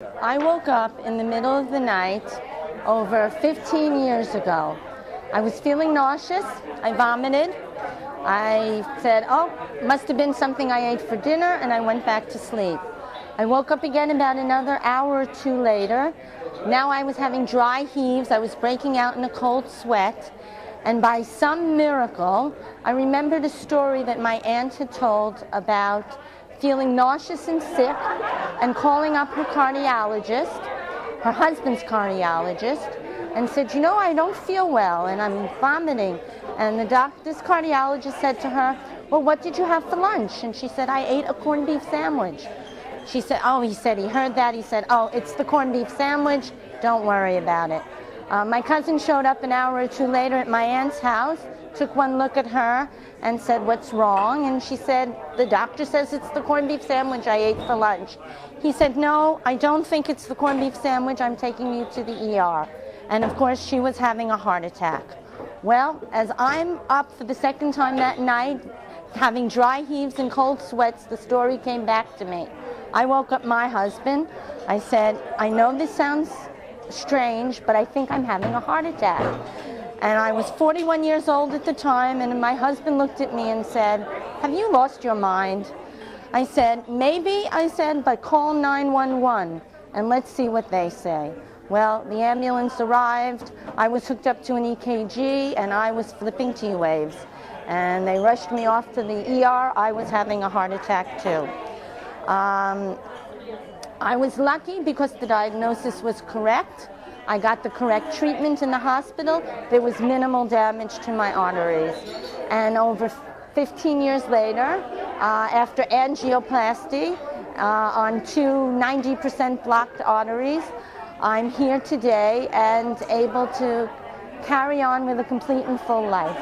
I woke up in the middle of the night over 15 years ago. I was feeling nauseous. I vomited. I said, oh, must have been something I ate for dinner, and I went back to sleep. I woke up again about another hour or two later. Now I was having dry heaves. I was breaking out in a cold sweat. And by some miracle, I remembered a story that my aunt had told about feeling nauseous and sick and calling up her cardiologist, her husband's cardiologist, and said, you know, I don't feel well and I'm vomiting. And this cardiologist said to her, well, what did you have for lunch? And she said, I ate a corned beef sandwich. She said, oh, he heard that. He said, oh, it's the corned beef sandwich. Don't worry about it. My cousin showed up an hour or two later at my aunt's house, took one look at her and said, what's wrong? And she said, the doctor says it's the corned beef sandwich I ate for lunch. He said, no, I don't think it's the corned beef sandwich. I'm taking you to the ER. And of course, she was having a heart attack. Well, as I'm up for the second time that night, having dry heaves and cold sweats, the story came back to me. I woke up my husband. I said, I know this sounds strange, but I think I'm having a heart attack. And I was 41 years old at the time, and my husband looked at me and said, have you lost your mind? I said, maybe, I said, but call 911 and let's see what they say. Well, the ambulance arrived, I was hooked up to an EKG, and I was flipping T-waves. And they rushed me off to the ER. I was having a heart attack too. I was lucky because the diagnosis was correct. I got the correct treatment in the hospital. There was minimal damage to my arteries. And over 15 years later, after angioplasty on two 90% blocked arteries, I'm here today and able to carry on with a complete and full life.